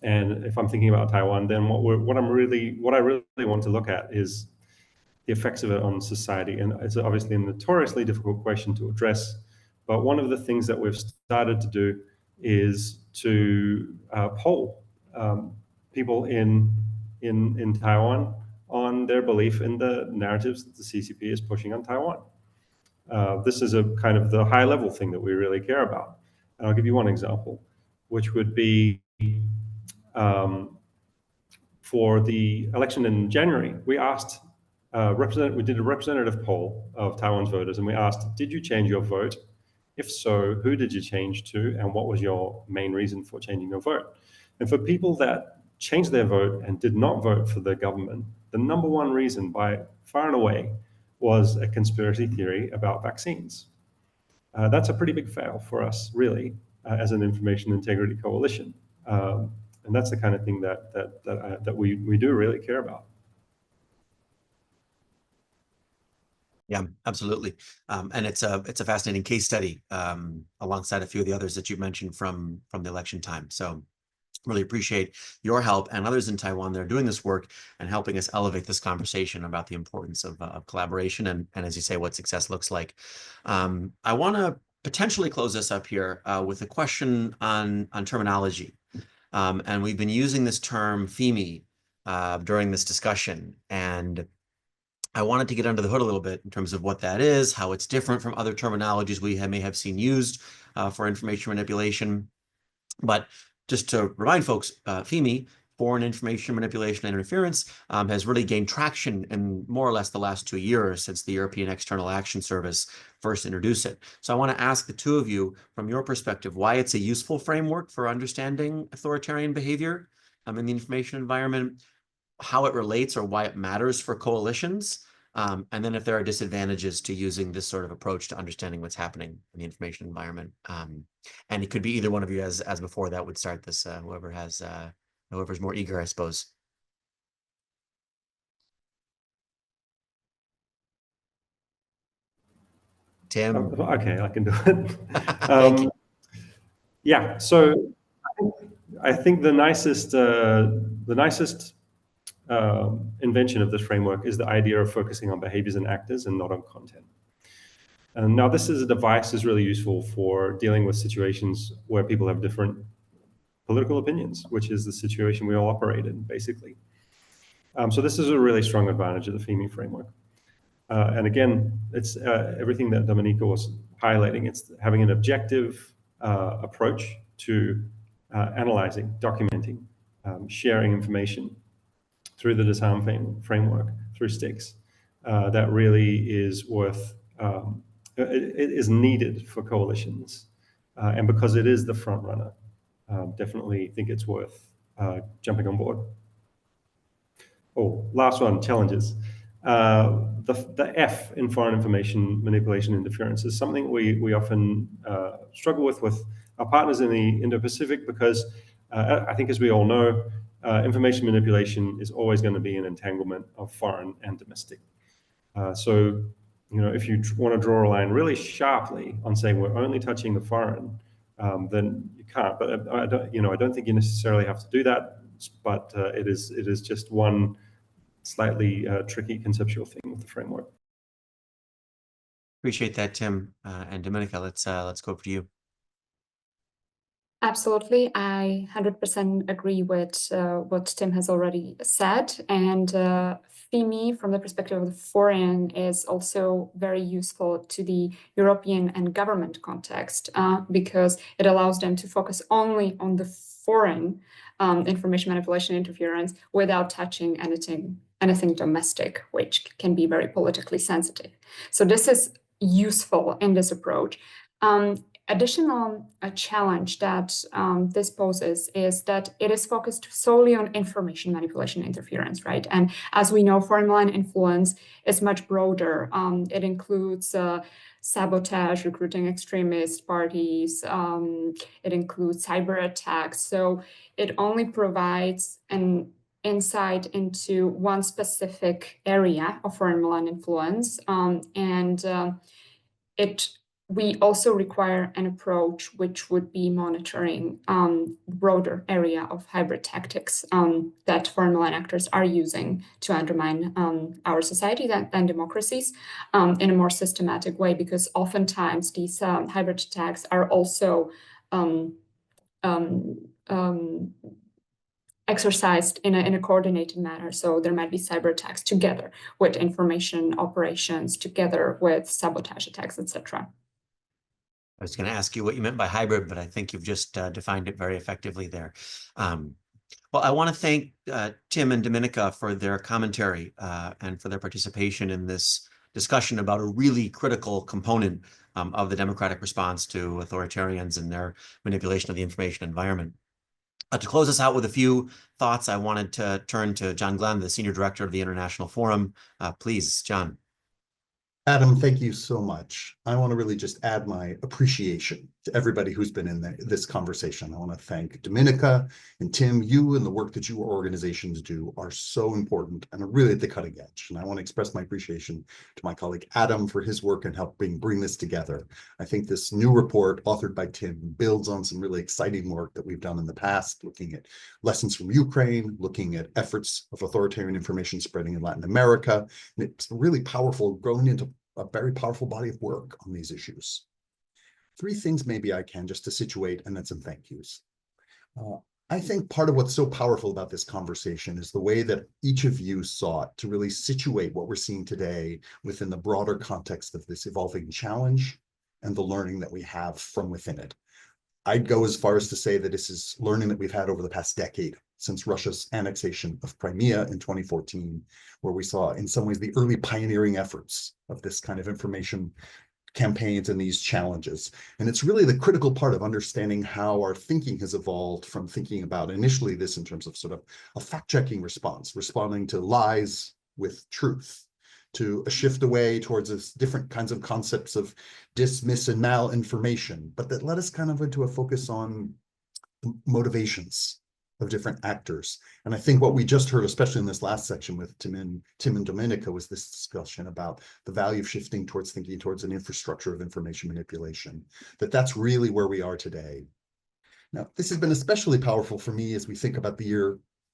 and if I'm thinking about Taiwan, then what I really want to look at is the effects of it on society. And it's obviously a notoriously difficult question to address. But one of the things that we've started to do is to poll people in Taiwan on their belief in the narratives that the CCP is pushing on Taiwan. This is a kind of the high level thing that we really care about. And I'll give you one example, which would be for the election in January, we asked we did a representative poll of Taiwan's voters, and we asked, did you change your vote? If so, who did you change to, and what was your main reason for changing your vote? And for people that changed their vote and did not vote for the government, the number one reason by far and away was a conspiracy theory about vaccines. That's a pretty big fail for us, really, as an information integrity coalition. And that's the kind of thing that we do really care about. Yeah, absolutely. And it's a fascinating case study alongside a few of the others that you mentioned from the election time. So really appreciate your help and others in Taiwan that are doing this work and helping us elevate this conversation about the importance of collaboration and, as you say, what success looks like. I want to potentially close this up here with a question on terminology. And we've been using this term FEMI during this discussion. And I wanted to get under the hood a little bit in terms of what that is, how it's different from other terminologies we may have seen used for information manipulation. But just to remind folks, FEMI, foreign information manipulation and interference, has really gained traction in more or less the last 2 years since the European External Action Service first introduced it. So I want to ask the two of you, from your perspective, why it's a useful framework for understanding authoritarian behavior in the information environment, how it relates or why it matters for coalitions, and then if there are disadvantages to using this sort of approach to understanding what's happening in the information environment. And it could be either one of you as before that would start this, whoever's more eager, I suppose. Tim. Okay, I can do it. Thank you. Yeah, so I think the nicest invention of this framework is the idea of focusing on behaviors and actors and not on content. And now this is a device is really useful for dealing with situations where people have different political opinions, which is the situation we all operate in, basically. So this is a really strong advantage of the FEMI framework. And again, it's everything that Dominica was highlighting. It's having an objective approach to analyzing, documenting, sharing information through the disarm framework, through sticks, that really is worth, it is needed for coalitions. And because it is the front runner, definitely think it's worth jumping on board. Oh, last one, challenges. The F in foreign information manipulation interference is something we often struggle with our partners in the Indo-Pacific because I think, as we all know, information manipulation is always going to be an entanglement of foreign and domestic. So, if you want to draw a line really sharply on saying we're only touching the foreign, then you can't. But I don't think you necessarily have to do that. But it is just one slightly tricky conceptual thing with the framework. Appreciate that, Tim. And Dominica, let's go for you. Absolutely. I 100% agree with what Tim has already said. And FEMI, from the perspective of the foreign, is also very useful to the European and government context because it allows them to focus only on the foreign information manipulation interference without touching anything anything domestic, which can be very politically sensitive. So this is useful in this approach. Additional challenge that this poses is that it is focused solely on information manipulation interference, right? And as we know, foreign malign influence is much broader. It includes sabotage, recruiting extremist parties. It includes cyber attacks. So it only provides an insight into one specific area of foreign malign influence, we also require an approach which would be monitoring the broader area of hybrid tactics that foreign malign actors are using to undermine our societies and democracies in a more systematic way, because oftentimes these hybrid attacks are also exercised in a coordinated manner. So there might be cyber attacks together with information operations, together with sabotage attacks, etc. I was going to ask you what you meant by hybrid, but I think you've just defined it very effectively there. Well, I want to thank Tim and Dominika for their commentary and for their participation in this discussion about a really critical component of the democratic response to authoritarians and their manipulation of the information environment. To close us out with a few thoughts, I wanted to turn to John Glenn, the Senior Director of the International Forum. Please, John. Adam, thank you so much. I want to really just add my appreciation to everybody who's been in this conversation. I want to thank Dominika and Tim. You and the work that your organizations do are so important and are really at the cutting edge. And I want to express my appreciation to my colleague Adam for his work in helping bring this together. I think this new report authored by Tim builds on some really exciting work that we've done in the past, looking at lessons from Ukraine, looking at efforts of authoritarian information spreading in Latin America. And it's really powerful, growing into a very powerful body of work on these issues. Three things maybe I can just to situate, and then some thank yous. I think part of what's so powerful about this conversation is the way that each of you sought to really situate what we're seeing today within the broader context of this evolving challenge and the learning that we have from within it. I'd go as far as to say that this is learning that we've had over the past decade, since Russia's annexation of Crimea in 2014, where we saw in some ways the early pioneering efforts of this kind of information campaigns and these challenges. And it's really the critical part of understanding how our thinking has evolved from thinking about initially this in terms of sort of a fact-checking response, responding to lies with truth, to a shift away towards this different kinds of concepts of dismiss and malinformation, but that led us kind of into a focus on motivations of different actors. And I think what we just heard, especially in this last section with Tim and Dominika, was this discussion about the value of shifting towards thinking towards an infrastructure of information manipulation, that's really where we are today. Now, this has been especially powerful for me as we think about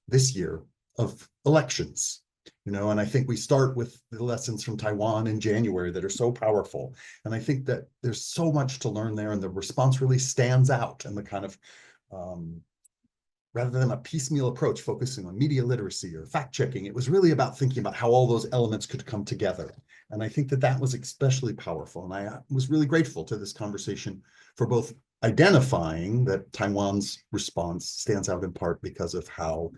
this year of elections. And I think we start with the lessons from Taiwan in January that are so powerful. And I think that there's so much to learn there, and the response really stands out, and the kind of rather than a piecemeal approach focusing on media literacy or fact-checking, it was really about thinking about how all those elements could come together. And I think that was especially powerful. And I was really grateful to this conversation for both identifying that Taiwan's response stands out in part because of how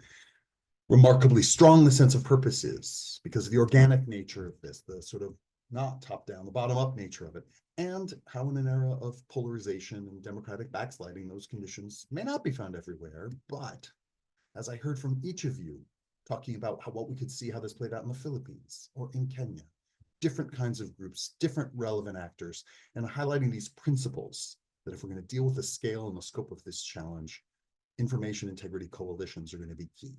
remarkably strong the sense of purpose is, because of the organic nature of this, the sort of not top-down, the bottom-up nature of it, and how in an era of polarization and democratic backsliding, those conditions may not be found everywhere. But as I heard from each of you talking about what we could see how this played out in the Philippines or in Kenya, different kinds of groups, different relevant actors, and highlighting these principles that if we're going to deal with the scale and the scope of this challenge, information integrity coalitions are going to be key.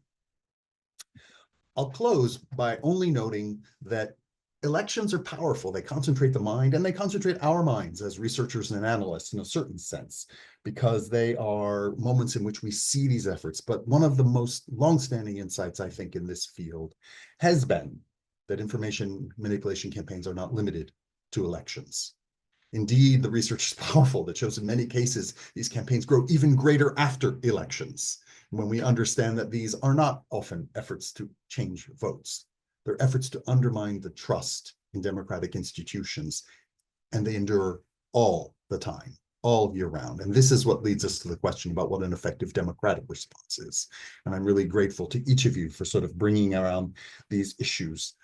I'll close by only noting that elections are powerful. They concentrate the mind, and they concentrate our minds as researchers and analysts in a certain sense, because they are moments in which we see these efforts. But one of the most longstanding insights, I think, in this field has been that information manipulation campaigns are not limited to elections. Indeed, the research is powerful that shows in many cases these campaigns grow even greater after elections, when we understand that these are not often efforts to change votes. They're efforts to undermine the trust in democratic institutions, and they endure all the time. all year round. And this is what leads us to the question about what an effective democratic response is. And I'm really grateful to each of you for sort of bringing around these issues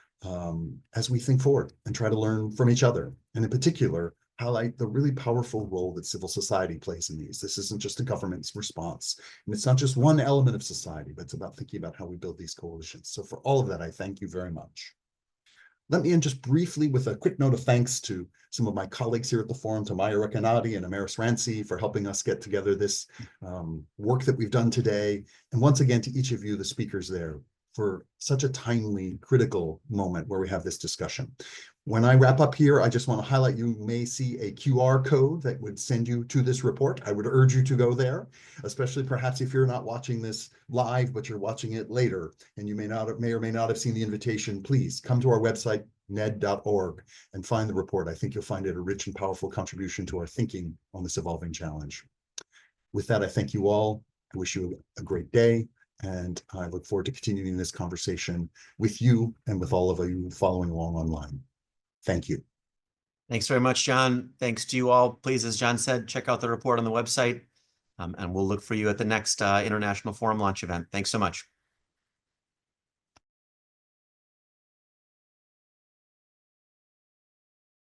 as we think forward and try to learn from each other. And in particular, highlight the really powerful role that civil society plays in these. This isn't just a government's response. And it's not just one element of society, but it's about thinking about how we build these coalitions. So for all of that, I thank you very much. Let me end just briefly with a quick note of thanks to some of my colleagues here at the forum, to Maya Recanati and Amaris Ranci, for helping us get together this work that we've done today. And once again, to each of you, the speakers there, for such a timely, critical moment where we have this discussion. When I wrap up here, I just want to highlight, you may see a QR code that would send you to this report. I would urge you to go there, especially perhaps if you're not watching this live, but you're watching it later, and you may or may not have seen the invitation. Please come to our website, ned.org, and find the report. I think you'll find it a rich and powerful contribution to our thinking on this evolving challenge. With that, I thank you all. I wish you a great day. And I look forward to continuing this conversation with you and with all of you following along online. Thank you. Thanks very much, John. Thanks to you all. Please, as John said, check out the report on the website, and we'll look for you at the next International Forum launch event. Thanks so much.